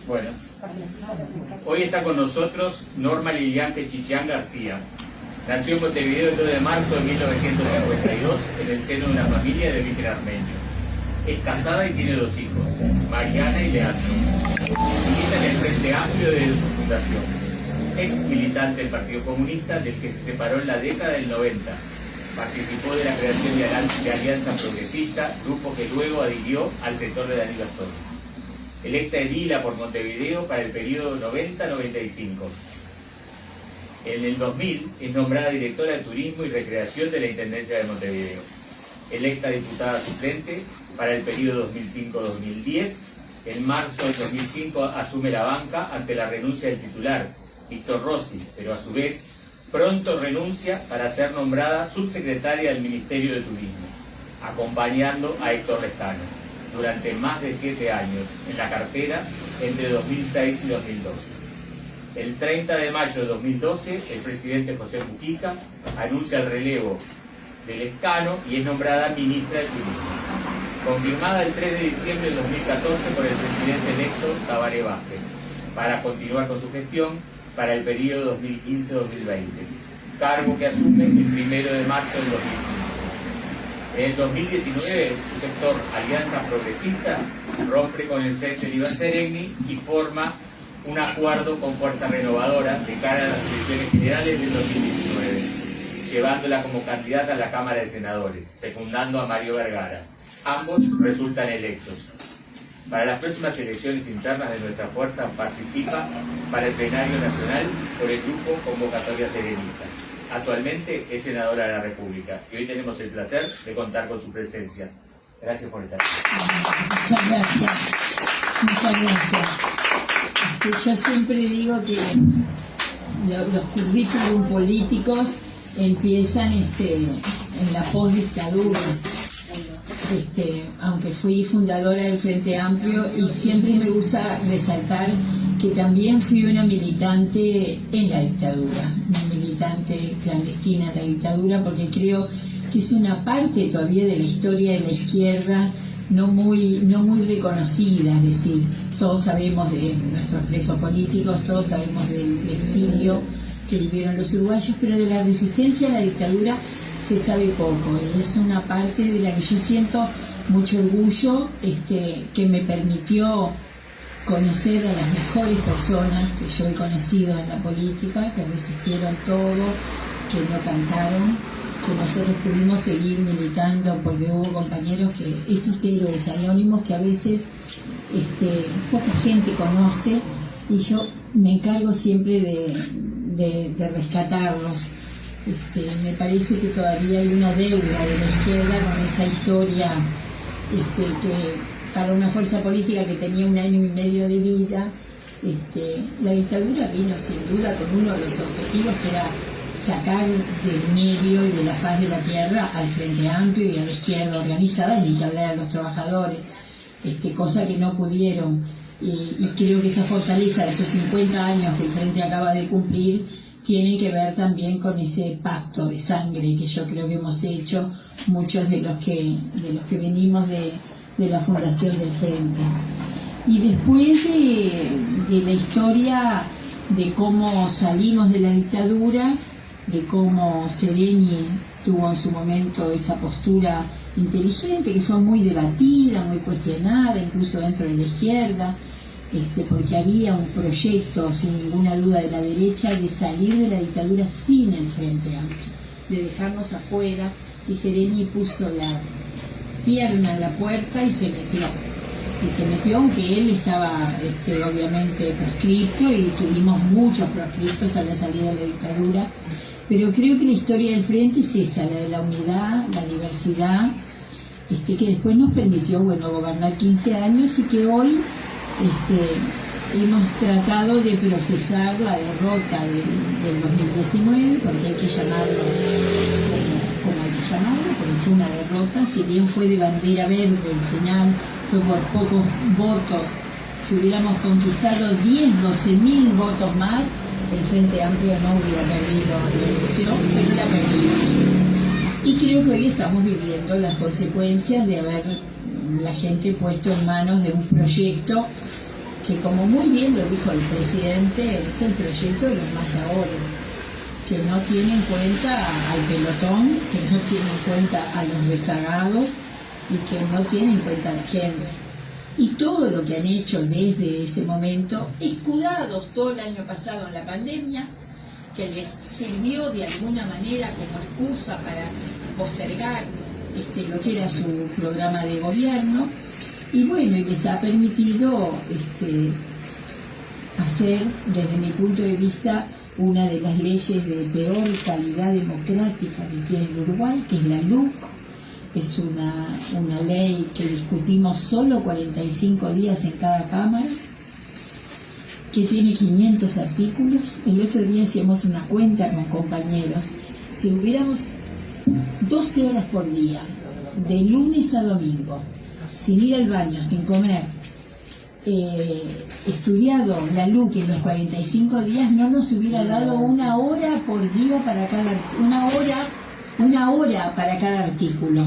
Bueno, hoy está con nosotros Norma Lilian Chichán García. Nació en Montevideo el 2 de marzo de 1952 en el seno de una familia de origen armenio. Es casada y tiene 2 hijos, Mariana y Leandro. Milita en el Frente Amplio desde su fundación. Ex militante del Partido Comunista, del que se separó en la década del 90. Participó de la creación de Alianza Progresista, grupo que luego adhirió al sector de Danilo Scioli. Electa edila por Montevideo para el periodo 90-95. En el 2000 es nombrada directora de Turismo y Recreación de la Intendencia de Montevideo. Electa diputada suplente para el periodo 2005-2010. En marzo del 2005 asume la banca ante la renuncia del titular, Víctor Rossi, pero a su vez pronto renuncia para ser nombrada subsecretaria del Ministerio de Turismo, acompañando a Héctor Lescano durante más de 7 años en la cartera entre 2006 y 2012. El 30 de mayo de 2012, el presidente José Mujica anuncia el relevo de Lescano y es nombrada ministra de Turismo, confirmada el 3 de diciembre de 2014 por el presidente electo Tabaré Vázquez, para continuar con su gestión para el periodo 2015-2020, cargo que asume el 1 de marzo del 2015. En el 2019, su sector Alianza Progresista rompe con el Frente Liber Seregni y forma un acuerdo con Fuerza Renovadora de cara a las elecciones generales del 2019, llevándola como candidata a la Cámara de Senadores, secundando a Mario Vergara. Ambos resultan electos. Para las próximas elecciones internas de nuestra fuerza participa para el plenario nacional por el grupo Convocatoria Serenista. Actualmente es senadora de la República y hoy tenemos el placer de contar con su presencia. Gracias por estar aquí. Muchas gracias. Muchas gracias. Yo siempre digo que los currículum políticos empiezan en la postdictadura. Aunque fui fundadora del Frente Amplio y siempre me gusta resaltar que también fui una militante en la dictadura, una militante clandestina en la dictadura, porque creo que es una parte todavía de la historia de la izquierda no muy reconocida. Es decir, todos sabemos de nuestros presos políticos, todos sabemos del exilio que vivieron los uruguayos, pero de la resistencia a la dictadura se sabe poco, y es una parte de la que yo siento mucho orgullo, que me permitió conocer a las mejores personas que yo he conocido en la política, que resistieron todo, que no cantaron, que nosotros pudimos seguir militando, porque hubo compañeros que, esos héroes anónimos que a veces poca gente conoce, y yo me encargo siempre de rescatarlos. Me parece que todavía hay una deuda de la izquierda con esa historia, que para una fuerza política que tenía 1 año y medio de vida, la dictadura vino sin duda con uno de los objetivos, que era sacar del medio y de la faz de la tierra al Frente Amplio y a la izquierda organizada, y ni que hablar a los trabajadores, cosa que no pudieron, y creo que esa fortaleza de esos 50 años que el Frente acaba de cumplir tienen que ver también con ese pacto de sangre que yo creo que hemos hecho muchos de los que venimos de la fundación del Frente. Y después de la historia de cómo salimos de la dictadura, de cómo Seregni tuvo en su momento esa postura inteligente, que fue muy debatida, muy cuestionada, incluso dentro de la izquierda, porque había un proyecto, sin ninguna duda, de la derecha de salir de la dictadura sin el Frente Amplio, de dejarnos afuera, y Seregni puso la pierna en la puerta y se metió, aunque él estaba obviamente proscripto, y tuvimos muchos proscriptos a la salida de la dictadura, pero creo que la historia del Frente es esa, la de la unidad, la diversidad, que después nos permitió gobernar 15 años, y que hoy hemos tratado de procesar la derrota del 2019, porque hay que llamarlo como hay que llamarlo, porque fue una derrota, si bien fue de bandera verde, al final fue por pocos votos. Si hubiéramos conquistado 12.000 votos más, el Frente Amplio no hubiera perdido la elección, pero la perdimos. Y creo que hoy estamos viviendo las consecuencias de haber la gente puesto en manos de un proyecto que, como muy bien lo dijo el presidente, es el proyecto de los mayores, que no tiene en cuenta al pelotón, que no tiene en cuenta a los rezagados y que no tiene en cuenta a la gente. Y todo lo que han hecho desde ese momento, escudados todo el año pasado en la pandemia, que les sirvió de alguna manera como excusa para postergar lo que era su programa de gobierno, y bueno, y les ha permitido hacer, desde mi punto de vista, una de las leyes de peor calidad democrática que tiene el Uruguay, que es la LUC. Es una ley que discutimos solo 45 días en cada cámara, que tiene 500 artículos. El otro día hacíamos una cuenta con compañeros. Si hubiéramos 12 horas por día, de lunes a domingo, sin ir al baño, sin comer, estudiado la LUC en los 45 días, no nos hubiera dado una hora por día para una hora para cada artículo,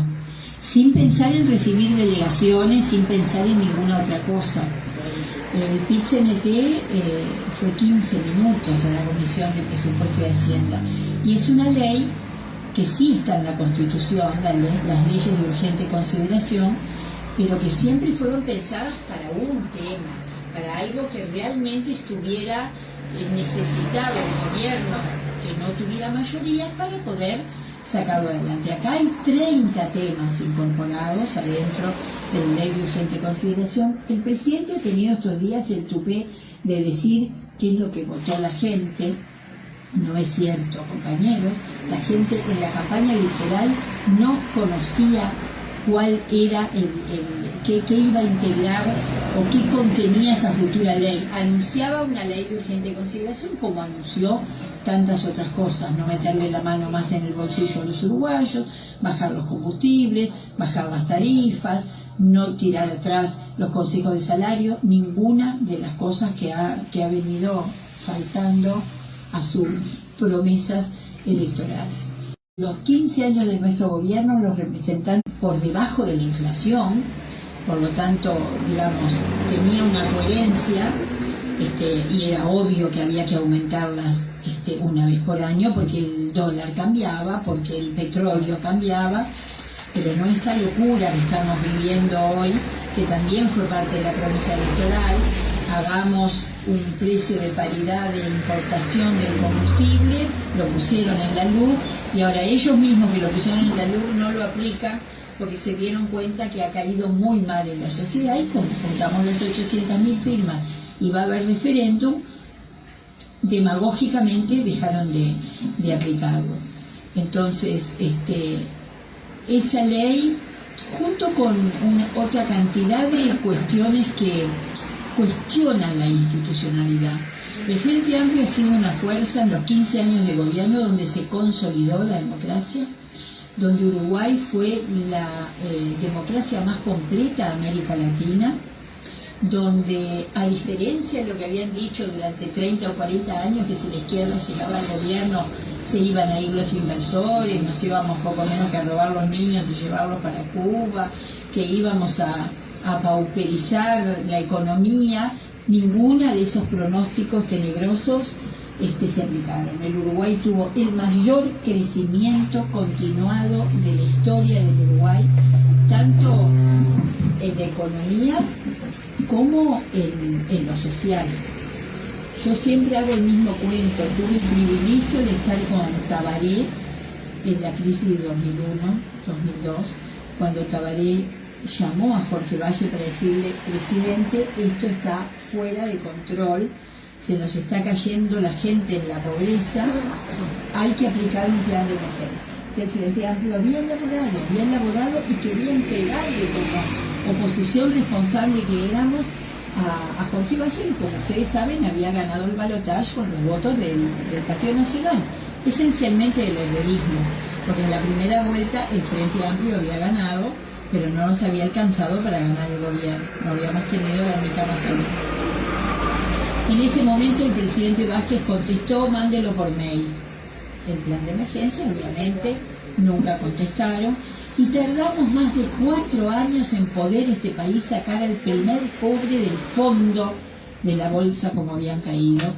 sin pensar en recibir delegaciones, sin pensar en ninguna otra cosa. El PIT-CNT fue 15 minutos a la Comisión de Presupuesto y Hacienda, y es una ley que sí está en la Constitución, las leyes de urgente consideración, pero que siempre fueron pensadas para un tema, para algo que realmente estuviera necesitado el gobierno, que no tuviera mayoría para poder sacarlo adelante. Acá hay 30 temas incorporados adentro de la ley de urgente consideración. El presidente ha tenido estos días el tupé de decir qué es lo que votó la gente. No es cierto, compañeros. La gente en la campaña electoral no conocía cuál era qué iba a integrar o qué contenía esa futura ley. Anunciaba una ley de urgente consideración, como anunció tantas otras cosas: no meterle la mano más en el bolsillo a los uruguayos, bajar los combustibles, bajar las tarifas, no tirar atrás los consejos de salario, ninguna de las cosas que ha venido faltando a sus promesas electorales. Los 15 años de nuestro gobierno los representan por debajo de la inflación, por lo tanto, digamos, tenía una coherencia, y era obvio que había que aumentarlas una vez por año, porque el dólar cambiaba, porque el petróleo cambiaba, pero no esta locura que estamos viviendo hoy, que también fue parte de la promesa electoral: hagamos un precio de paridad de importación del combustible, lo pusieron en la LUC, y ahora ellos mismos que lo pusieron en la LUC no lo aplican porque se dieron cuenta que ha caído muy mal en la sociedad, y como juntamos las 800.000 firmas y va a haber referéndum, demagógicamente dejaron de aplicarlo. Entonces, esa ley, junto con otra cantidad de cuestiones que cuestionan la institucionalidad. El Frente Amplio ha sido una fuerza en los 15 años de gobierno donde se consolidó la democracia, donde Uruguay fue la democracia más completa de América Latina, donde, a diferencia de lo que habían dicho durante 30 o 40 años, que si la izquierda llegaba al gobierno se iban a ir los inversores, nos íbamos poco menos que a robar los niños y llevarlos para Cuba, que íbamos a pauperizar la economía, ninguna de esos pronósticos tenebrosos se aplicaron. El Uruguay tuvo el mayor crecimiento continuado de la historia del Uruguay, tanto en la economía como en lo social. Yo siempre hago el mismo cuento. Tuve el privilegio de estar con Tabaré en la crisis de 2001-2002, cuando Tabaré llamó a Jorge Valle para decirle: presidente, esto está fuera de control, se nos está cayendo la gente en la pobreza, hay que aplicar un plan de emergencia. El Frente Amplio había elaborado y quería entregarle, como oposición responsable que éramos, a Jorge Valle, que como ustedes saben había ganado el balotaje con los votos del Partido Nacional, esencialmente del herrerismo, porque en la primera vuelta el Frente Amplio había ganado, pero no nos había alcanzado para ganar el gobierno, no habíamos tenido la única razón. En ese momento el presidente Vázquez contestó: mándelo por mail. El plan de emergencia, obviamente, nunca contestaron, y tardamos más de 4 años en poder este país sacar al primer pobre del fondo de la bolsa como habían caído,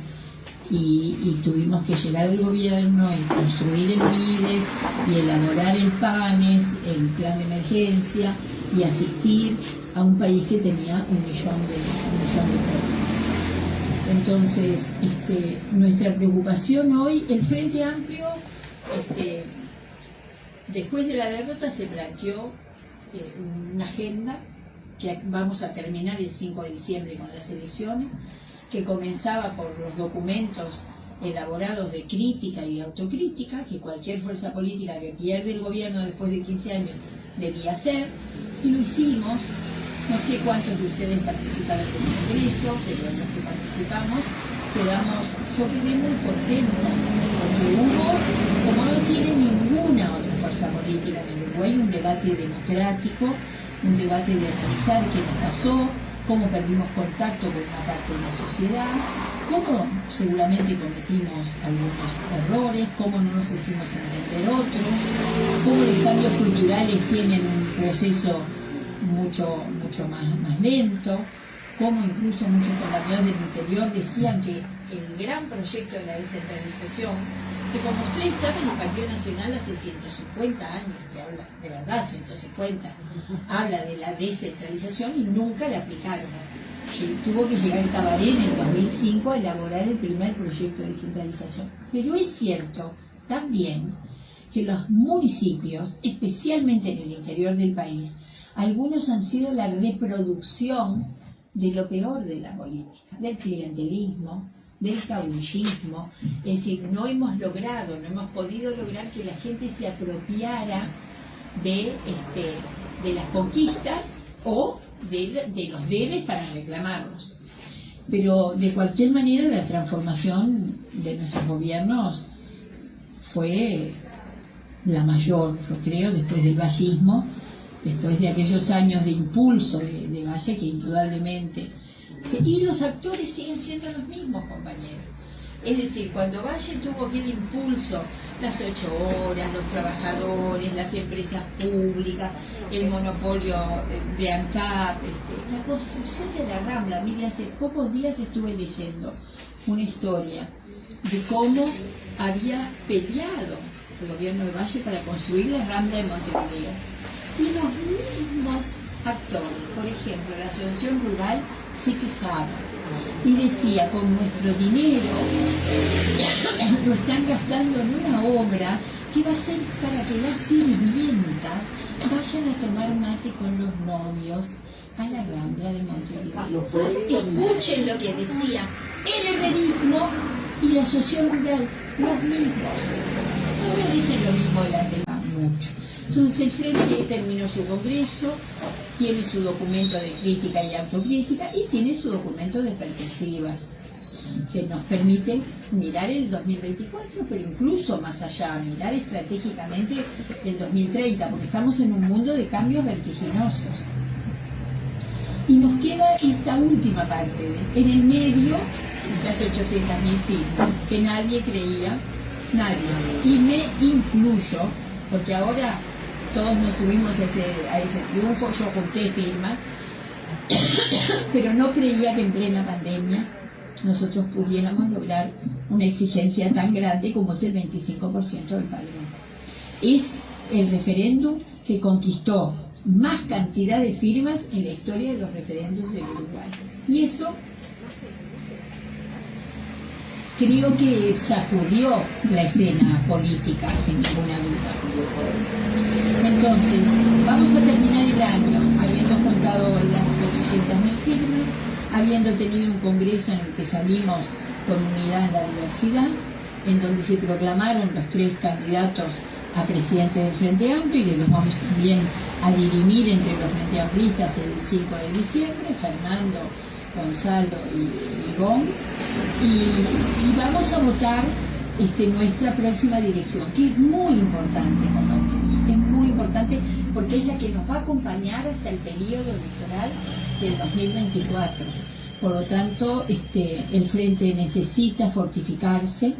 y tuvimos que llegar al gobierno y construir el MIDES y elaborar el PANES, el plan de emergencia, y asistir a un país que tenía 1 millón de pobres. Entonces, nuestra preocupación hoy, el Frente Amplio, después de la derrota se planteó una agenda que vamos a terminar el 5 de diciembre con las elecciones, que comenzaba por los documentos elaborados de crítica y de autocrítica, que cualquier fuerza política que pierde el gobierno después de 15 años debía hacer, y lo hicimos. No sé cuántos de ustedes participaron en el Congreso, pero los que participamos yo quedé muy contenta, porque hubo, como no tiene ninguna otra fuerza política en el Uruguay, un debate democrático, un debate de analizar qué nos pasó, cómo perdimos contacto con una parte de la sociedad, cómo seguramente cometimos algunos errores, cómo no nos hicimos entender otros, cómo los cambios culturales tienen un proceso mucho más lento, como incluso muchos compañeros del interior decían que el gran proyecto de la descentralización, que como ustedes saben el Partido Nacional hace 150 años que habla, de verdad 150, habla de la descentralización y nunca la aplicaron. Tuvo que llegar Tabaré en el 2005 a elaborar el primer proyecto de descentralización. Pero es cierto también que los municipios, especialmente en el interior del país, algunos han sido la reproducción de lo peor de la política, del clientelismo, del caudillismo. Es decir, no hemos podido lograr que la gente se apropiara de las conquistas o de los debes para reclamarlos. Pero de cualquier manera la transformación de nuestros gobiernos fue la mayor, yo creo, después del vallismo, después de aquellos años de impulso de Valle, que indudablemente... Y los actores siguen siendo los mismos, compañeros. Es decir, cuando Valle tuvo aquel impulso, las 8 horas, los trabajadores, las empresas públicas, el monopolio de ANCAP, la construcción de la Rambla. Mire, hace pocos días estuve leyendo una historia de cómo había peleado el gobierno de Valle para construir la Rambla de Montevideo. Y los mismos actores, por ejemplo, la Asociación Rural se quejaba y decía: con nuestro dinero lo están gastando en una obra que va a ser para que las sirvientas vayan a tomar mate con los novios a la Rambla de Montevideo. Escuchen lo que decía el herrerismo y la Asociación Rural, los mismos. Ahora dicen lo mismo delante de mucho. Entonces el Frente terminó su congreso, tiene su documento de crítica y autocrítica y tiene su documento de perspectivas, que nos permiten mirar el 2024, pero incluso más allá, mirar estratégicamente el 2030, porque estamos en un mundo de cambios vertiginosos. Y nos queda esta última parte, en el medio, las 800.000 firmas, que nadie creía, nadie, y me incluyo, porque ahora todos nos subimos a ese triunfo, yo junté firmas, pero no creía que en plena pandemia nosotros pudiéramos lograr una exigencia tan grande como es el 25% del padrón. Es el referéndum que conquistó más cantidad de firmas en la historia de los referéndums del Uruguay. Y eso creo que sacudió la escena política, sin ninguna duda. Entonces, vamos a terminar el año habiendo juntado las 800.000 firmas, habiendo tenido un congreso en el que salimos con unidad en la diversidad, en donde se proclamaron los 3 candidatos a presidente del Frente Amplio, y que los vamos también a dirimir entre los Frente Amplistas el 5 de diciembre, Fernando Gonzalo y Gon, y vamos a votar nuestra próxima dirección, que es muy importante, compañeros, es muy importante porque es la que nos va a acompañar hasta el periodo electoral del 2024. Por lo tanto, el Frente necesita fortificarse.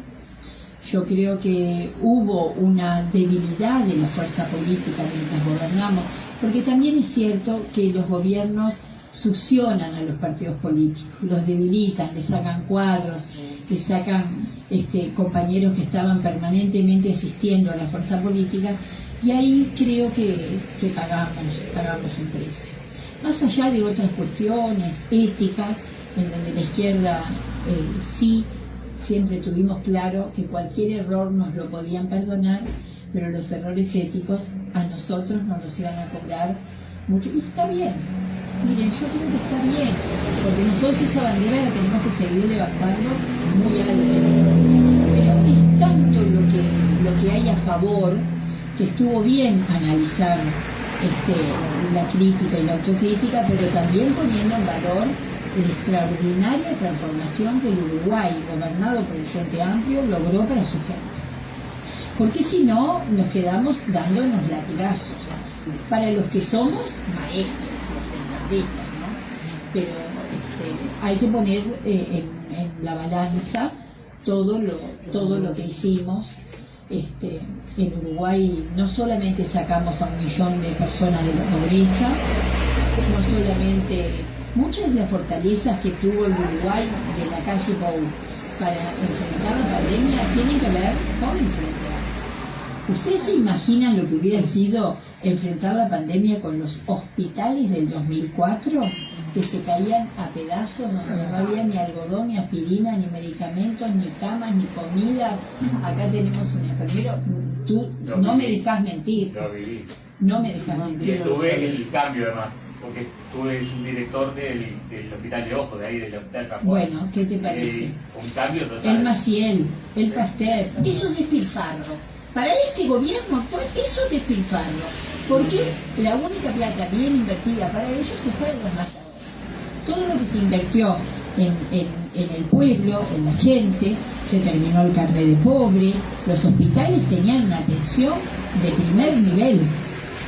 Yo creo que hubo una debilidad de la fuerza política mientras gobernamos, porque también es cierto que los gobiernos succionan a los partidos políticos, los debilitan, les sacan cuadros, les sacan compañeros que estaban permanentemente asistiendo a la fuerza política, y ahí creo que pagamos un precio. Más allá de otras cuestiones éticas, en donde la izquierda sí, siempre tuvimos claro que cualquier error nos lo podían perdonar, pero los errores éticos a nosotros nos los iban a cobrar mucho. Y está bien, miren, yo creo que está bien, porque nosotros esa bandera la tenemos que seguir levantando muy alto. Pero es tanto lo que hay a favor, que estuvo bien analizar la crítica y la autocrítica, pero también poniendo en valor la extraordinaria transformación que el Uruguay, gobernado por el Frente Amplio, logró para su gente. Porque si no, nos quedamos dándonos latigazos. Para los que somos maestros, los frentistas, ¿no? Pero hay que poner en la balanza todo lo que hicimos. En Uruguay no solamente sacamos a 1 millón de personas de la pobreza, no solamente muchas de las fortalezas que tuvo el Uruguay de la calle Pou para enfrentar la pandemia tienen que ver con el Frente Amplio. ¿Ustedes se imaginan lo que hubiera sido enfrentar la pandemia con los hospitales del 2004? Que se caían a pedazos, donde no había ni algodón, ni aspirina, ni medicamentos, ni camas, ni comida. Acá tenemos un enfermero. Tú no me dejas mentir. Lo viví. No me dejas mentir. Y estuve en el cambio, además, porque estuve subdirector del Hospital de Ojo, de ahí, del Hospital San Juan. Bueno, ¿qué te parece? Un cambio total. El Maciel, el Pasteur, eso es despilfarro. Para este gobierno actual, eso es despilfarro. Porque la única plata bien invertida para ellos se fue en los matadores. Todo lo que se invirtió en el pueblo, en la gente, se terminó el carnet de pobre, los hospitales tenían una atención de primer nivel,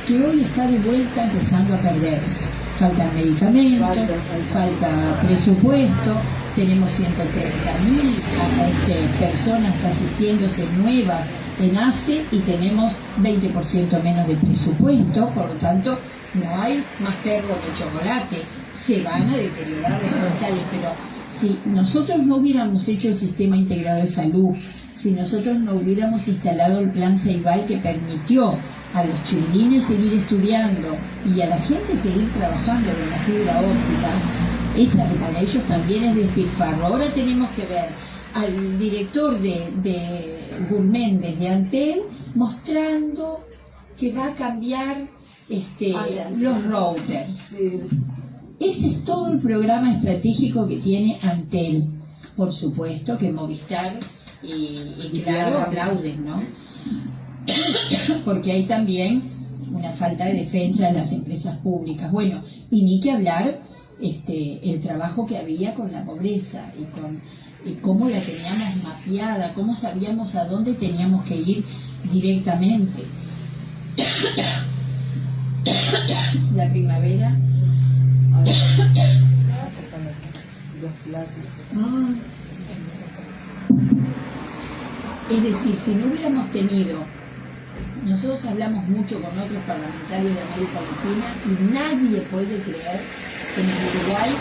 que hoy está de vuelta empezando a perderse. Faltan medicamentos, falta presupuesto, tenemos 130.000 personas asistiéndose nuevas en ACE y tenemos 20% menos de presupuesto, por lo tanto no hay más perro que chocolate, se van a deteriorar los hospitales, pero si nosotros no hubiéramos hecho el sistema integrado de salud, si nosotros no hubiéramos instalado el plan Ceibal que permitió a los chirilines seguir estudiando y a la gente seguir trabajando con la fibra óptica, esa que para ellos también es despilfarro. Ahora tenemos que ver al director de Gurméndez de Antel mostrando que va a cambiar los routers. Ese es todo el programa estratégico que tiene Antel. Por supuesto que Movistar y Claro aplauden, ¿no? Porque hay también una falta de defensa de las empresas públicas. Bueno, y ni que hablar el trabajo que había con la pobreza y cómo la teníamos mapeada, cómo sabíamos a dónde teníamos que ir directamente. La primavera. Es decir, si no hubiéramos tenido, nosotros hablamos mucho con otros parlamentarios de América Latina y nadie puede creer que en el Uruguay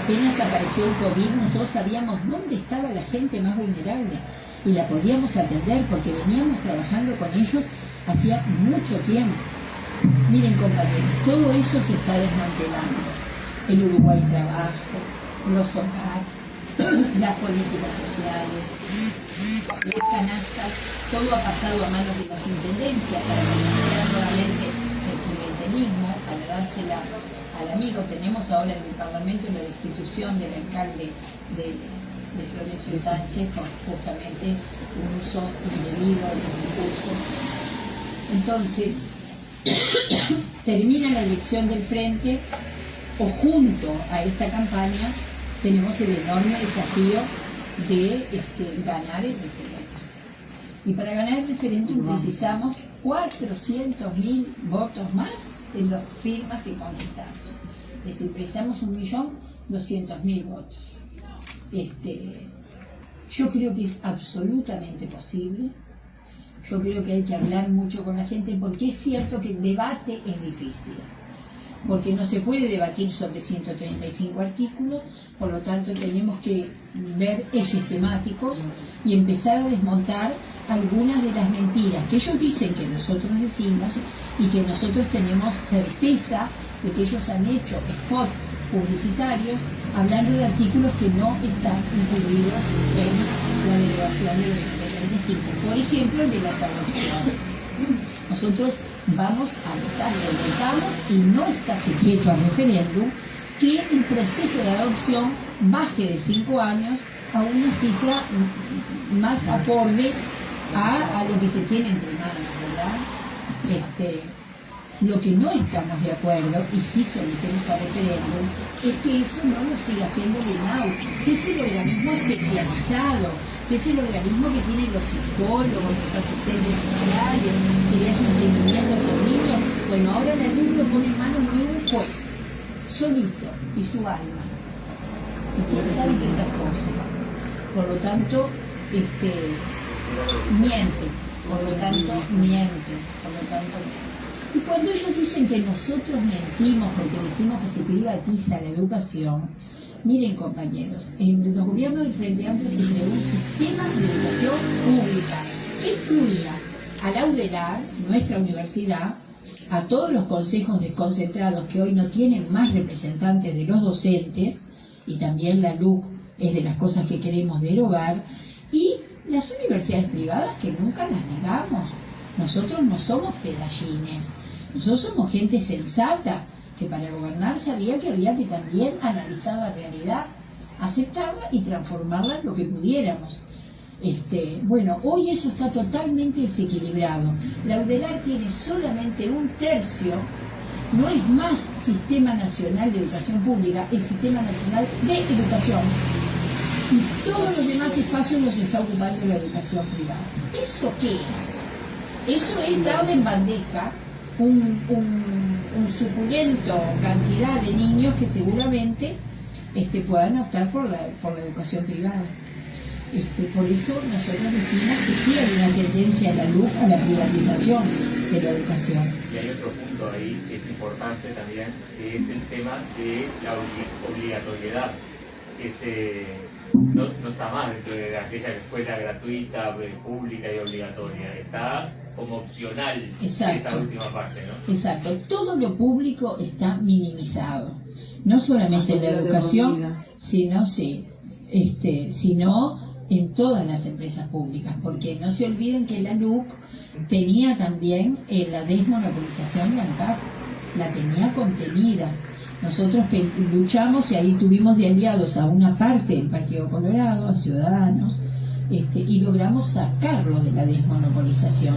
apenas apareció el COVID, nosotros sabíamos dónde estaba la gente más vulnerable y la podíamos atender porque veníamos trabajando con ellos hacía mucho tiempo. Miren, compañeros, todo eso se está desmantelando. El Uruguay Trabajo, los hogares, las políticas sociales, las canastas, todo ha pasado a manos de las intendencias para financiar nuevamente el clientelismo, para dársela al amigo. Tenemos ahora en el Parlamento la destitución del alcalde de Florencio Sánchez con justamente un uso indebido de los recursos. Entonces, termina la elección del Frente o junto a esta campaña tenemos el enorme desafío de ganar el referéndum. Y para ganar el referéndum precisamos 400.000 votos más de las firmas que conquistamos. Es decir, precisamos 1.200.000 votos. Yo creo que es absolutamente posible. Yo creo que hay que hablar mucho con la gente, porque es cierto que el debate es difícil. Porque no se puede debatir sobre 135 artículos, por lo tanto tenemos que ver ejes temáticos y empezar a desmontar algunas de las mentiras que ellos dicen que nosotros decimos y que nosotros tenemos certeza de que ellos han hecho spots publicitarios hablando de artículos que no están incluidos en la derogación de los 135. Por ejemplo, el de las adopciones. Nosotros vamos a votar, lo votamos y no está sujeto a referéndum que el proceso de adopción baje de 5 años a una cifra más acorde a lo que se tiene entre manos, ¿verdad? Lo que no estamos de acuerdo, y sí sometemos a referéndum, es que eso no lo siga haciendo el INAU, que es el organismo especializado, que es el organismo que tiene los psicólogos, los asistentes sociales, que le hacen seguimiento a los niños. Bueno, ahora la ley lo pone en manos de un juez, solito, y su alma. Y quién sabe qué otras cosas. Por lo tanto, miente. Por lo tanto, miente. Y cuando ellos dicen que nosotros mentimos porque decimos que se privatiza la educación, miren, compañeros, en los gobiernos del Frente Amplio se creó un sistema de educación pública que incluía a la UDELAR, nuestra universidad, a todos los consejos desconcentrados que hoy no tienen más representantes de los docentes, y también la LUC es de las cosas que queremos derogar, y las universidades privadas que nunca las negamos. Nosotros no somos pedallines, nosotros somos gente sensata que para gobernar sabía que había que también analizar la realidad, aceptarla y transformarla en lo que pudiéramos. Bueno, hoy eso está totalmente desequilibrado. La UDELAR tiene solamente 1/3, no es más Sistema Nacional de Educación Pública, es Sistema Nacional de Educación. Y todos los demás espacios los está ocupando la educación privada. ¿Eso qué es? Eso es darle en bandeja un suculento cantidad de niños que seguramente puedan optar por la educación privada. Por eso nosotros decimos que sí hay una tendencia en la luz a la privatización de la educación. Y hay otro punto ahí que es importante también, que es el tema de la obligatoriedad. No está más dentro de aquella escuela gratuita, pública y obligatoria, está como opcional. Exacto. Esa última parte, ¿no? Exacto, todo lo público está minimizado, no solamente en la educación, sino en todas las empresas públicas, porque no se olviden que la LUC tenía también la desmonopolización de ANCAP, la tenía contenida. Nosotros luchamos y ahí tuvimos de aliados a una parte del Partido Colorado, a Ciudadanos, y logramos sacarlo de la desmonopolización.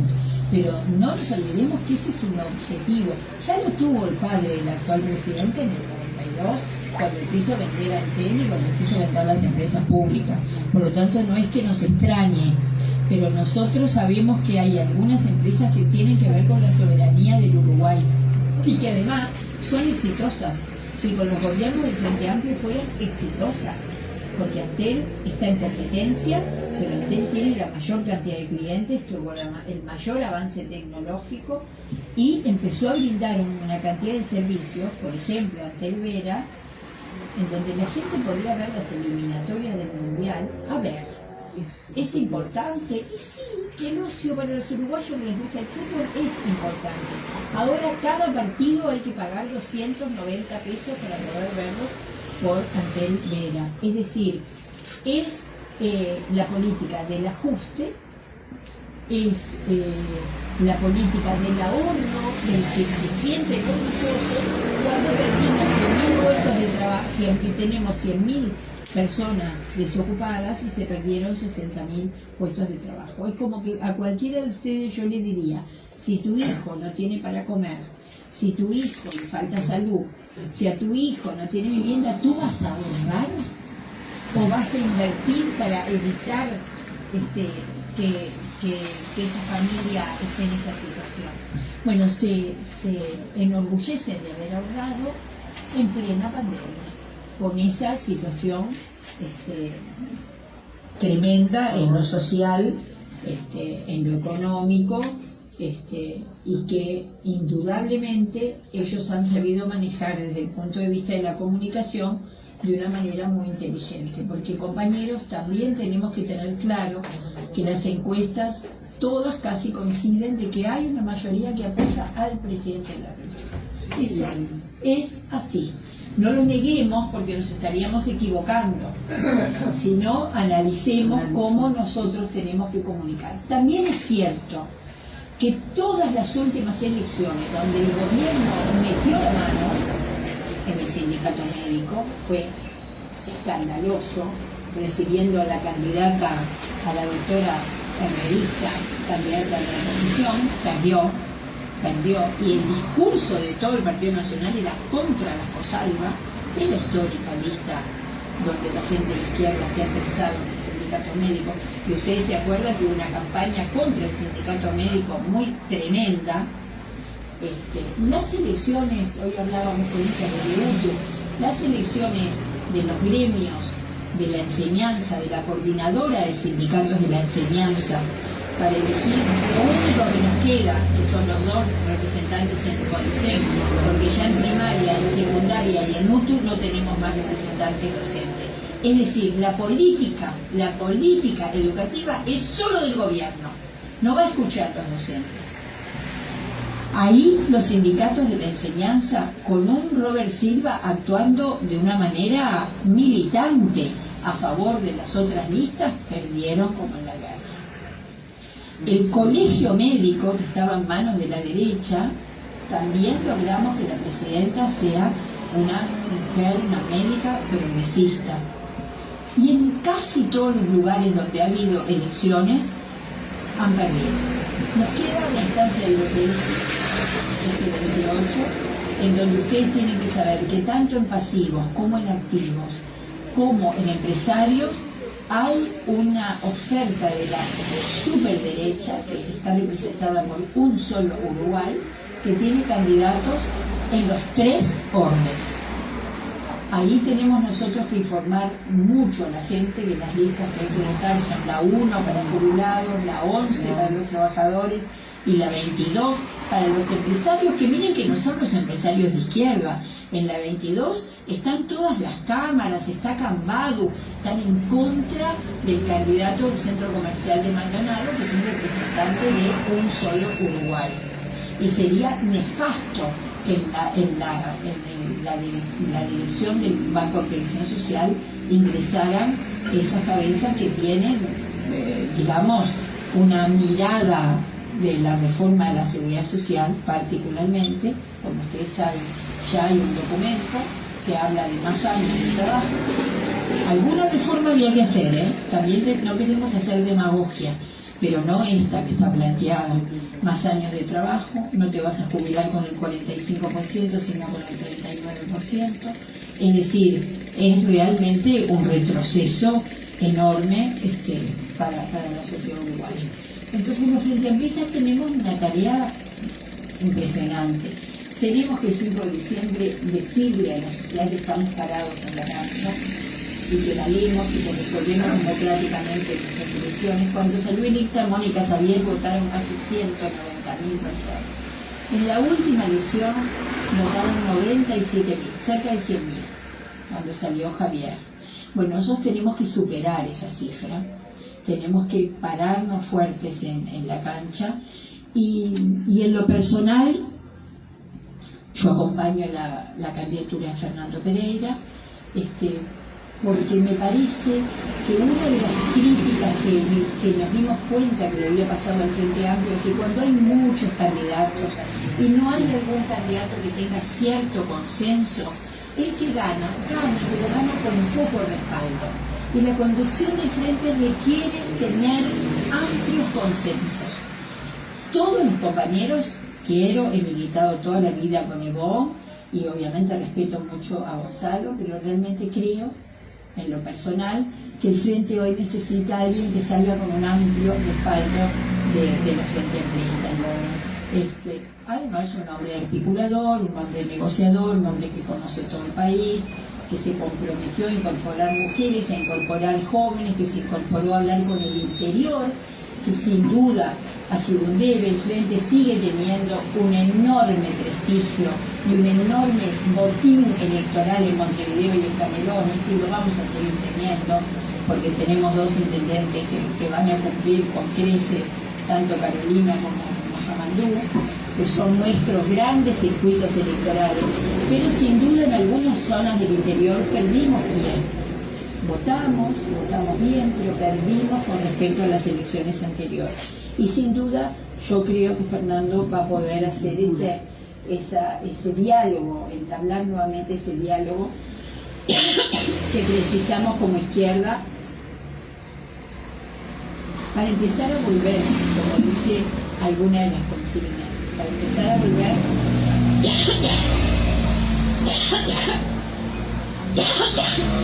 Pero no nos olvidemos que ese es un objetivo. Ya lo tuvo el padre del actual presidente en el 92, cuando quiso vender Antel y cuando quiso vender las empresas públicas. Por lo tanto, no es que nos extrañe, pero nosotros sabemos que hay algunas empresas que tienen que ver con la soberanía del Uruguay y que además son exitosas, que con los gobiernos del Frente Amplio fueron exitosas, porque Antel está en competencia, pero Antel tiene la mayor cantidad de clientes, tuvo el mayor avance tecnológico y empezó a brindar una cantidad de servicios, por ejemplo Antel Vera, en donde la gente podría ver las eliminatorias del Mundial. A ver, es importante, y sí, el ocio para los uruguayos que les gusta el fútbol es importante. Ahora cada partido hay que pagar 290 pesos para poder verlos por Antel Vera. Es decir, es la política del ajuste, es la política del ahorro, del que se siente orgulloso cuando perdimos 100.000 puestos de trabajo, tenemos 100.000 personas desocupadas y se perdieron 60.000 puestos de trabajo. Es como que a cualquiera de ustedes yo le diría, si tu hijo no tiene para comer, si tu hijo le falta salud, si a tu hijo no tiene vivienda, ¿tú vas a ahorrar ¿O vas a invertir para evitar que esa familia esté en esa situación? Bueno, se enorgullecen de haber ahorrado en plena pandemia, con esa situación tremenda en lo social, en lo económico, y que indudablemente ellos han sabido manejar desde el punto de vista de la comunicación de una manera muy inteligente, porque compañeros, también tenemos que tener claro que las encuestas todas casi coinciden de que hay una mayoría que apoya al presidente de la República. Eso es así. No lo neguemos porque nos estaríamos equivocando, sino analicemos cómo nosotros tenemos que comunicar. También es cierto que todas las últimas elecciones donde el gobierno metió la mano en el sindicato médico, fue escandaloso, recibiendo a la candidata, a la doctora Hermerista, candidata de la comisión, perdió, y el discurso de todo el Partido Nacional era contra la FOSALVA, que es la histórica lista donde la gente de izquierda se ha expresado en el sindicato médico, y ustedes se acuerdan que hubo una campaña contra el sindicato médico muy tremenda. Las elecciones, hoy hablábamos con ella de UTU, las elecciones de los gremios de la enseñanza, de la coordinadora de sindicatos de la enseñanza, para elegir lo único que nos queda, que son los dos representantes en el CONICET, porque ya en primaria, en secundaria y en UTU no tenemos más representantes docentes. Es decir, la política educativa es solo del gobierno, no va a escuchar a los docentes. Ahí los sindicatos de la enseñanza, con un Robert Silva actuando de una manera militante a favor de las otras listas, perdieron como en la guerra. El colegio médico, que estaba en manos de la derecha, también logramos que la presidenta sea una mujer, una médica progresista. Y en casi todos los lugares donde ha habido elecciones, han perdido. Nos queda la instancia del 28, en donde ustedes tienen que saber que tanto en pasivos como en activos, como en empresarios, hay una oferta de la superderecha que está representada por un solo Uruguay, que tiene candidatos en los 3 órdenes. Ahí tenemos nosotros que informar mucho a la gente que las listas que hay que votar son la 1 para jubilados, la 11 para los trabajadores y la 22 para los empresarios, que miren que no son los empresarios de izquierda. En la 22 están todas las cámaras, está Cambadu, están en contra del candidato del Centro Comercial de Maldonado, que es un representante de un solo Uruguay. Y sería nefasto que en la dirección del Banco de Previsión Social ingresaran esas cabezas que tienen, digamos, una mirada de la reforma de la seguridad social, particularmente, como ustedes saben, ya hay un documento que habla de más años de trabajo. Alguna reforma había que hacer, también no queremos hacer demagogia, pero no esta que está planteada. Más años de trabajo, no te vas a jubilar con el 45%, sino con el 39%. Es decir, es realmente un retroceso enorme para la sociedad uruguaya. Entonces los frente-amplistas tenemos una tarea impresionante. Tenemos que el 5 de diciembre decirle a la sociedad que estamos parados en la cancha y que valemos y que resolvemos democráticamente nuestras elecciones. Cuando salió electa Mónica Xavier votaron casi 190.000 personas. En la última elección votaron 97.000, cerca de 100.000, cuando salió Javier. Bueno, nosotros tenemos que superar esa cifra, tenemos que pararnos fuertes en la cancha y en lo personal, yo acompaño la candidatura de Fernando Pereira, porque me parece que una de las críticas que nos dimos cuenta que le había pasado al Frente Amplio es que cuando hay muchos candidatos y no hay algún candidato que tenga cierto consenso, el que gana, pero gana con un poco de respaldo. Y la conducción del Frente requiere tener amplios consensos. Todos los compañeros, he militado toda la vida con Evo y obviamente respeto mucho a Gonzalo, pero realmente creo en lo personal, que el Frente hoy necesita a alguien que salga con un amplio respaldo de los Frente Amplistas. Además, un hombre articulador, un hombre negociador, un hombre que conoce todo el país, que se comprometió a incorporar mujeres, a incorporar jóvenes, que se incorporó a hablar con el interior, que sin duda ha sido un debe. El Frente sigue teniendo un enorme prestigio y un enorme botín electoral en Montevideo y en Canelones, y lo vamos a seguir teniendo, porque tenemos dos intendentes que van a cumplir con creces, tanto Carolina como Jamandú, que son nuestros grandes circuitos electorales, pero sin duda en algunas zonas del interior perdimos bien. Votamos bien, pero perdimos con respecto a las elecciones anteriores. Y sin duda yo creo que Fernando va a poder hacer ese diálogo, entablar nuevamente ese diálogo que precisamos como izquierda para empezar a volver, como dice alguna de las consignas, para empezar a volver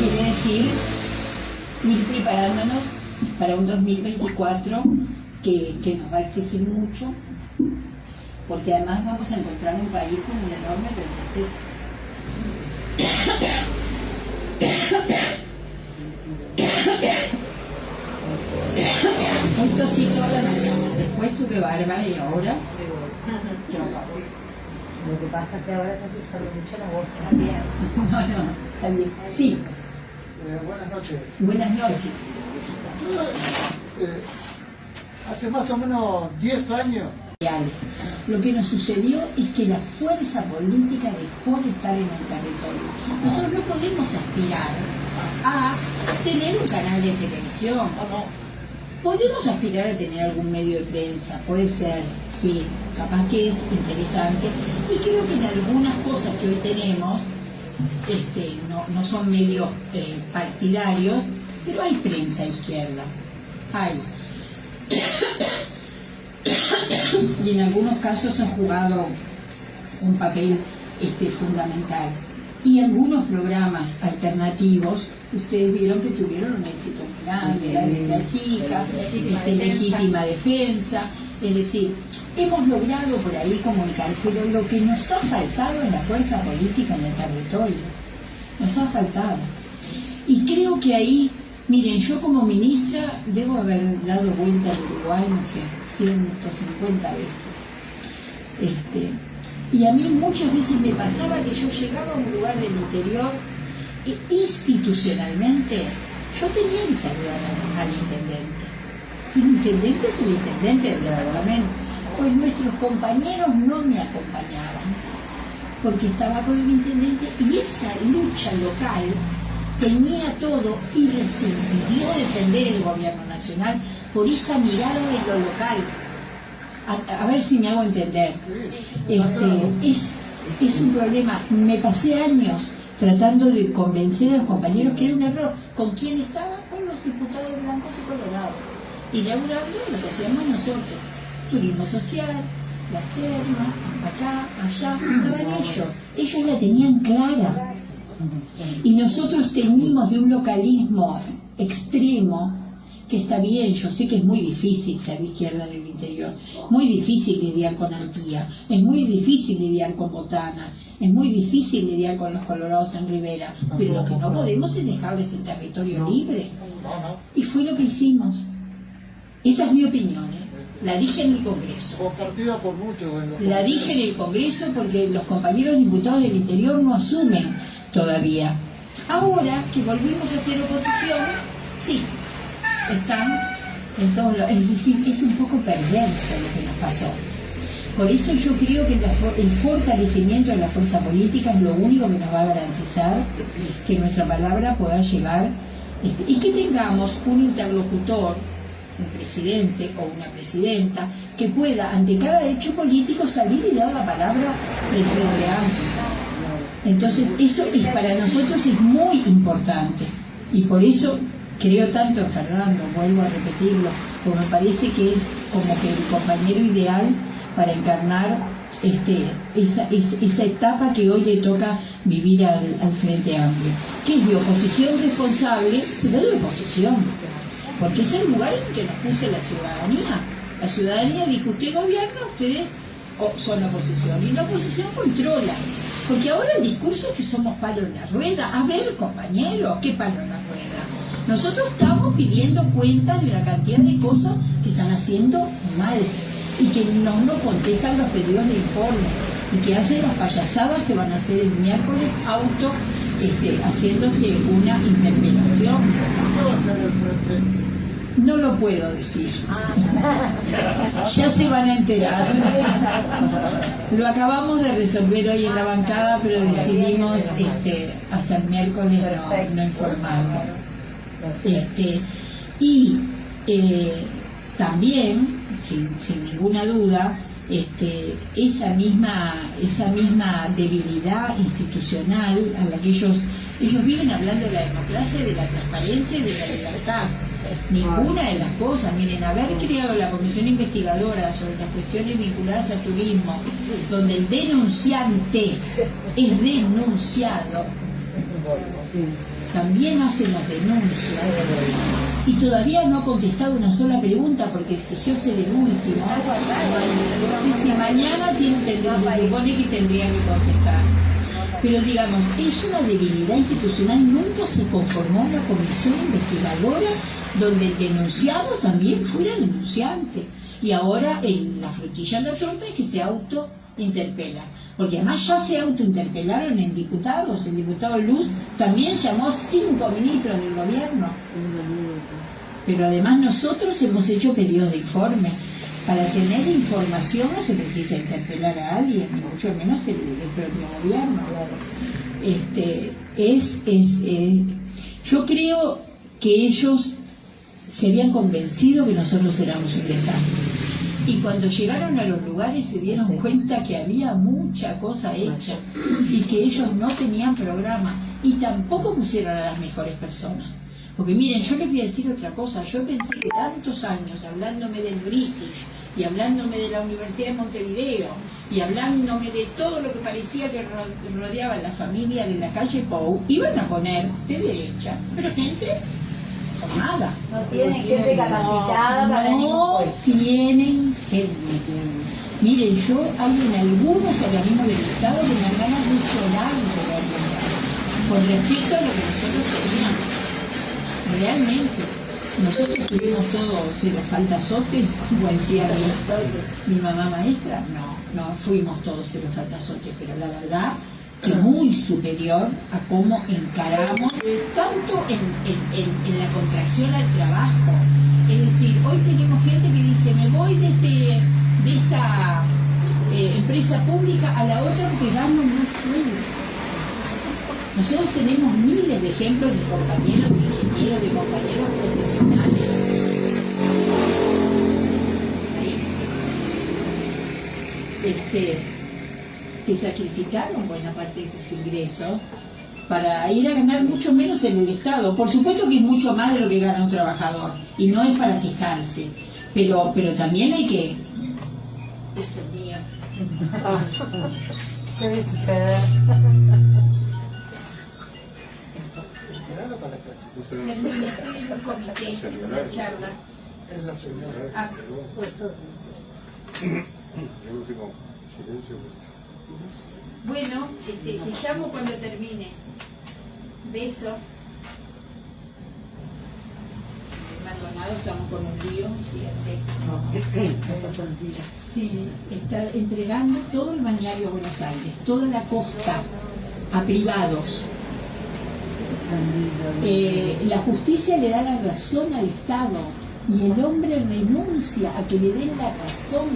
quiere decir ir preparándonos para un 2024 que nos va a exigir mucho, porque además vamos a encontrar un país con un enorme retroceso. Esto sí toda la mañana, después sube Bárbara y ahora lo que pasa es que ahora estás usando mucho la voz también. no, también, sí. Buenas noches. Buenas noches. Hace más o menos 10 años. Lo que nos sucedió es que la fuerza política dejó de estar en el territorio. Nosotros no podemos aspirar a tener un canal de televisión. Podemos aspirar a tener algún medio de prensa, puede ser, sí, capaz que es interesante. Y creo que en algunas cosas que hoy tenemos, no son medios partidarios, pero hay prensa izquierda, hay. Y en algunos casos han jugado un papel fundamental. Y algunos programas alternativos, ustedes vieron que tuvieron un éxito grande, la de la chica, legítima defensa, es decir, hemos logrado por ahí comunicar, pero lo que nos ha faltado es la fuerza política en el territorio, nos ha faltado. Y creo que ahí, miren, yo como ministra debo haber dado vuelta al Uruguay, no sé, 150 veces. Y a mí muchas veces me pasaba que yo llegaba a un lugar del interior e institucionalmente yo tenía que saludar al intendente. El intendente es el intendente del departamento. Pues nuestros compañeros no me acompañaban porque estaba con el intendente y esa lucha local tenía todo y les impidió defender el gobierno nacional por esa mirada de lo local. A ver si me hago entender. Es un problema. Me pasé años tratando de convencer a los compañeros que era un error. ¿Con quién estaba? Con los diputados blancos y colorados. Inaugurando lo que hacíamos nosotros. Turismo social, las termas, acá, allá, estaban ellos. Ellos la tenían clara. Y nosotros teníamos de un localismo extremo, que está bien, yo sé que es muy difícil ser de izquierda en el interior, muy difícil lidiar con Antía, es muy difícil lidiar con Botana, es muy difícil lidiar con los colorados en Rivera, pero lo que no podemos es dejarles el territorio libre. Y fue lo que hicimos. Esa es mi opinión, la dije en el Congreso. Compartida por muchos. La dije en el Congreso porque los compañeros diputados del interior no asumen todavía. Ahora que volvimos a hacer oposición, sí, están en todos lados. Es decir, es un poco perverso lo que nos pasó. Por eso yo creo que el fortalecimiento de la fuerza política es lo único que nos va a garantizar que nuestra palabra pueda llegar y que tengamos un interlocutor, un presidente o una presidenta, que pueda ante cada hecho político salir y dar la palabra del Frente Amplio. Entonces eso para nosotros es muy importante y por eso creo tanto en Fernando, vuelvo a repetirlo, porque me parece que es como que el compañero ideal para encarnar esa etapa que hoy le toca vivir al Frente Amplio, que es de oposición responsable, pero de oposición, porque es el lugar en que nos puso la ciudadanía. La ciudadanía dijo, usted gobierna, ustedes son oposición, y la oposición controla, porque ahora el discurso es que somos palo en la rueda. A ver, compañeros, ¿qué palo en la rueda? Nosotros estamos pidiendo cuentas de una cantidad de cosas que están haciendo mal y que no contestan los pedidos de informe y que hacen las payasadas que van a hacer el miércoles haciéndose una interpelación. ¿Qué va a hacer el frente? No lo puedo decir. Ya se van a enterar. Lo acabamos de resolver hoy en la bancada, pero decidimos hasta el miércoles no informarlo. También, sin ninguna duda, esa misma debilidad institucional a la que ellos viven hablando de la democracia, de la transparencia y de la libertad. Ninguna de las cosas. Miren, haber creado la comisión investigadora sobre las cuestiones vinculadas a turismo, donde el denunciante es denunciado, también hace las denuncias y todavía no ha contestado una sola pregunta porque exigió ser el último. Y si mañana se supone que tendría que contestar. Pero digamos, es una debilidad institucional. Nunca se conformó una comisión investigadora donde el denunciado también fuera denunciante. Y ahora la frutilla en la torta es que se autointerpela. Porque además ya se autointerpelaron en diputados. El diputado Luz también llamó a 5 ministros del gobierno. Pero además nosotros hemos hecho pedidos de informe. Para tener información no se precisa interpelar a alguien, ni mucho menos el propio gobierno. Yo creo que ellos se habían convencido que nosotros éramos un desastre. Y cuando llegaron a los lugares se dieron cuenta que había mucha cosa hecha y que ellos no tenían programa y tampoco pusieron a las mejores personas. Porque miren, yo les voy a decir otra cosa. Yo pensé que tantos años hablándome del British y hablándome de la Universidad de Montevideo y hablándome de todo lo que parecía que rodeaba la familia de la calle Pou, iban a poner de derecha, pero gente formada. No tienen gente capacitada para ningún puesto. Tienen gente. Miren, hay en algunos organismos del Estado que me dan ganas de llorar con respecto a lo que nosotros teníamos. Realmente, nosotros tuvimos todo cero faltazote, como decía mi mamá maestra. No fuimos todos cero faltazote, pero la verdad que muy superior a cómo encaramos tanto en la contracción al trabajo. Es decir, hoy tenemos gente que dice, me voy de esta empresa pública a la otra porque gano más sueldo. Nosotros tenemos miles de ejemplos de compañeros ingenieros, de compañeros profesionales que sacrificaron buena parte de sus ingresos para ir a ganar mucho menos en el Estado. Por supuesto que es mucho más de lo que gana un trabajador y no es para quejarse, pero también hay que... Esto es mío. Debe suceder. Estoy en un comité, en una charla. Es la señora. El último silencio. Bueno, te llamo cuando termine. Beso. Maldonado, estamos con un lío, fíjate. Sí, está entregando todo el balneario Buenos Aires, toda la costa, a privados. La justicia le da la razón al Estado y el hombre renuncia a que le den la razón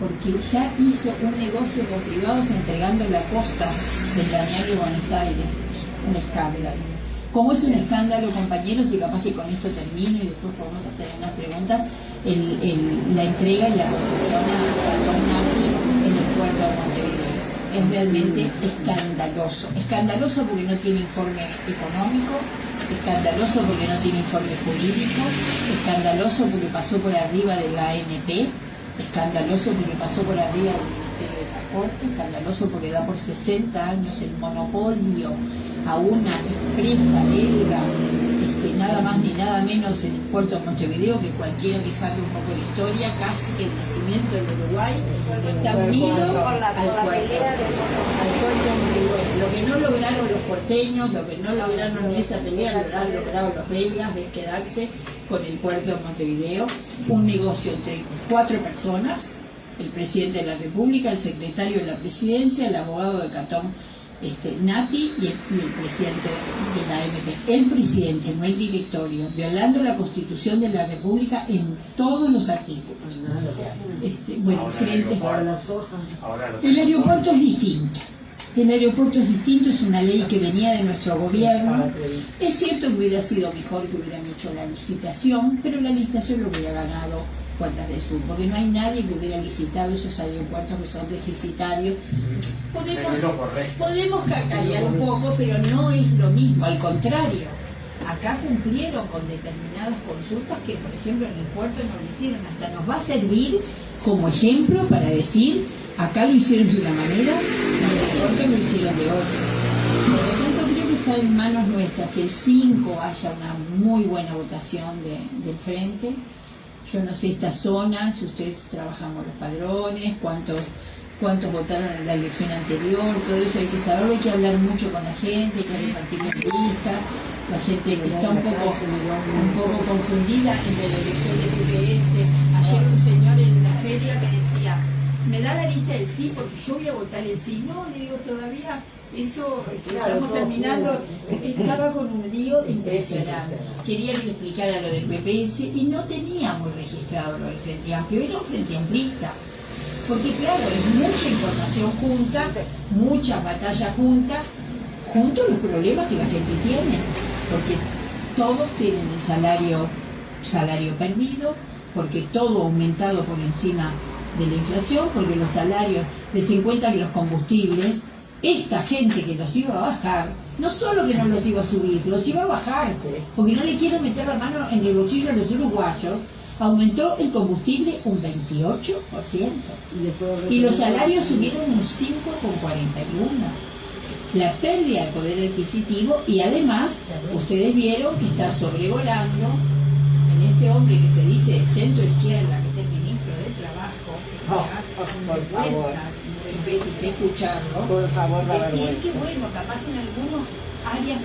porque ya hizo un negocio con privados entregando la costa del balneario Buenos Aires. Un escándalo. Como es un escándalo, compañeros, y capaz que con esto termino y después podemos hacer unas preguntas, la entrega y la posesión a Tornati en el puerto de Montevideo. Es realmente escandaloso. Escandaloso porque no tiene informe económico, escandaloso porque no tiene informe jurídico, escandaloso porque pasó por arriba de la ANP, escandaloso porque pasó por arriba del corte, escandaloso porque da por 60 años el monopolio a una empresa belga, nada más ni nada menos en el puerto de Montevideo, que cualquiera que sabe un poco de historia, casi que el nacimiento del Uruguay está unido al puerto de Montevideo. Lo que no lograron los porteños, lo que no lograron en esa pelea, lo han logrado los belgas, de quedarse con el puerto de Montevideo, un negocio entre 4 personas, el presidente de la República, el secretario de la Presidencia, el abogado del Catón Nati y el presidente de la AMT, el presidente, no el directorio, violando la Constitución de la República en todos los artículos. Bueno, frente el aeropuerto es distinto. El aeropuerto es distinto, es una ley que venía de nuestro gobierno. Es cierto que hubiera sido mejor que hubieran hecho la licitación, pero la licitación lo hubiera ganado Puertas del Sur, porque no hay nadie que hubiera licitado esos aeropuertos que son deficitarios. Podemos cacarear un poco, pero no es lo mismo, al contrario. Acá cumplieron con determinadas consultas que, por ejemplo, en el puerto no lo hicieron. Hasta nos va a servir como ejemplo para decir, acá lo hicieron de una manera, en el puerto lo hicieron de otra. Por lo tanto, creo que está en manos nuestras que el 5 haya una muy buena votación del frente. Yo no sé esta zona, si ustedes trabajan con los padrones, cuántos votaron en la elección anterior, todo eso hay que saberlo, hay que hablar mucho con la gente, hay que repartir las listas, la gente que está un poco confundida entre la elección del UPS. Ayer un señor en la feria me decía, me da la lista del sí porque yo voy a votar el sí. No, le digo, todavía eso, estamos terminando, estaba con un lío impresionante. Quería que le explicara lo del PPS y no teníamos registrado lo del Frente Amplio, era un Frente Amplista. Porque claro, es mucha información junta, muchas batallas juntas, junto a los problemas que la gente tiene. Porque todos tienen el salario perdido, porque todo ha aumentado por encima de la inflación, porque los salarios, les encuentran que los combustibles, esta gente que los iba a bajar, no solo que no los iba a subir, los iba a bajar, porque no le quiero meter la mano en el bolsillo a los uruguayos, aumentó el combustible un 28%, y los salarios subieron un 5,41%. La pérdida de poder adquisitivo, y además, ustedes vieron que está sobrevolando en este hombre que se dice de centro izquierda, que es el ministro de Trabajo, que vergüenza escucharlo, por favor, decir que bueno, capaz que en algunos áreas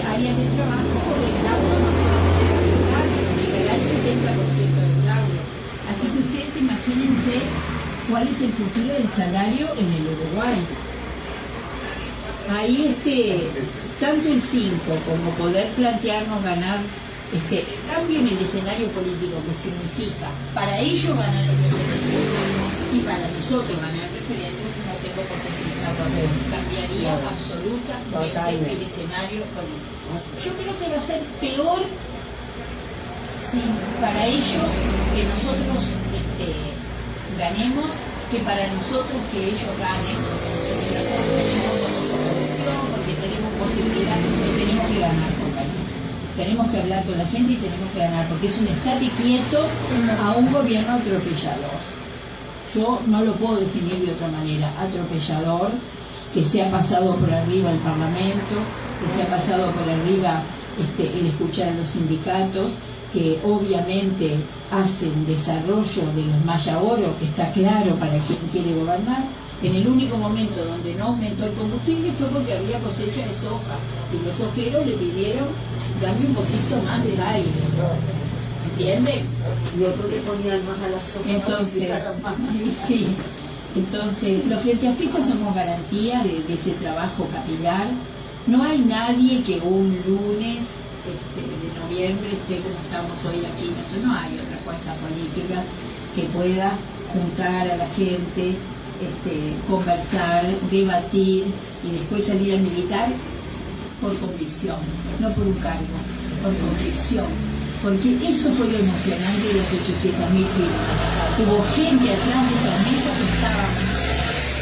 áreas de trabajo el laudo no se va a poder aplicar, se llegará el 70% del laudo. Así que ustedes imagínense cuál es el futuro del salario en el Uruguay. Ahí tanto el 5 como poder plantearnos ganar cambio en el escenario político, que significa para ellos ganar el referéndum y para nosotros ganar el referéndum, no tengo por qué explicarlo, cambiaría absolutamente el escenario político. Yo creo que va a ser peor para ellos que nosotros ganemos que para nosotros que ellos ganen, porque tenemos posibilidad, tenemos que ganar, compañeros. Tenemos que hablar con la gente y tenemos que ganar, porque es un estate quieto a un gobierno atropellador. Yo no lo puedo definir de otra manera, atropellador, que se ha pasado por arriba el Parlamento, que se ha pasado por arriba el escuchar a los sindicatos, que obviamente hacen desarrollo de los Maya Oro, que está claro para quien quiere gobernar. En el único momento donde no aumentó el combustible fue porque había cosecha de soja y los sojeros le pidieron darle un poquito más de aire, ¿entienden? Y otros le ponían más a la soja. Entonces los Frente Amplistas somos garantía de ese trabajo capilar. No hay nadie que un lunes de noviembre esté como estamos hoy aquí. No hay otra fuerza política que pueda juntar a la gente, conversar, debatir y después salir a militar por convicción, no por un cargo, por convicción, porque eso fue lo emocionante de los 800.000 firmas. Hubo gente atrás de esa mesa que estaba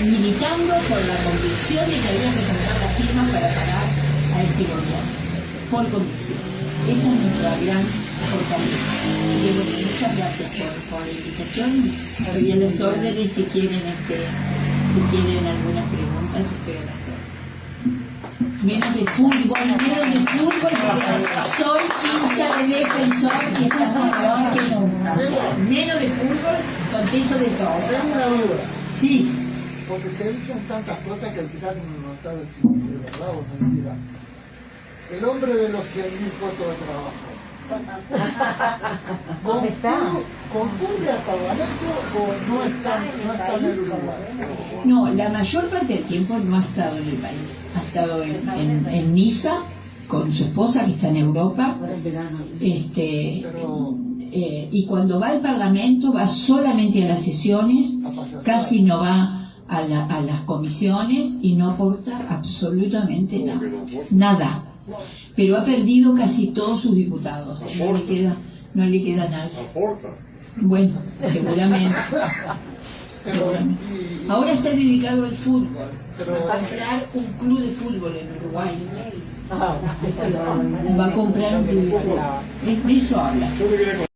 militando por la convicción de que había que juntar las firmas para parar a este gobierno, por convicción. Esa es nuestra gran fortaleza. muchas gracias por la invitación. Estoy a las órdenes si quieren algunas preguntas, estoy a las órdenes. Menos de fútbol, porque soy hincha de Defensor y estamos peor que nunca. Menos de fútbol, contesto de todo. Tengo una duda, Sí, porque se dicen tantas cosas que al final uno no sabe si es verdad o es mentira. El hombre de los 100.000 puestos de trabajo. ¿Dónde está? ¿Concurre al Parlamento o no está en el Uruguay? no, la mayor parte del tiempo no ha estado en el país. Ha estado en Niza con su esposa que está en Europa. Pero Y cuando va al Parlamento va solamente a las sesiones, casi no va a las comisiones y no aporta absolutamente nada. Nada. Pero ha perdido casi todos sus diputados. No le queda nada. Aporta. Bueno, seguramente. Seguramente. Ahora está dedicado al fútbol. Va a comprar un club de fútbol en Uruguay. Ah, eso lo Va a comprar un club de fútbol. De eso habla. Yo te quería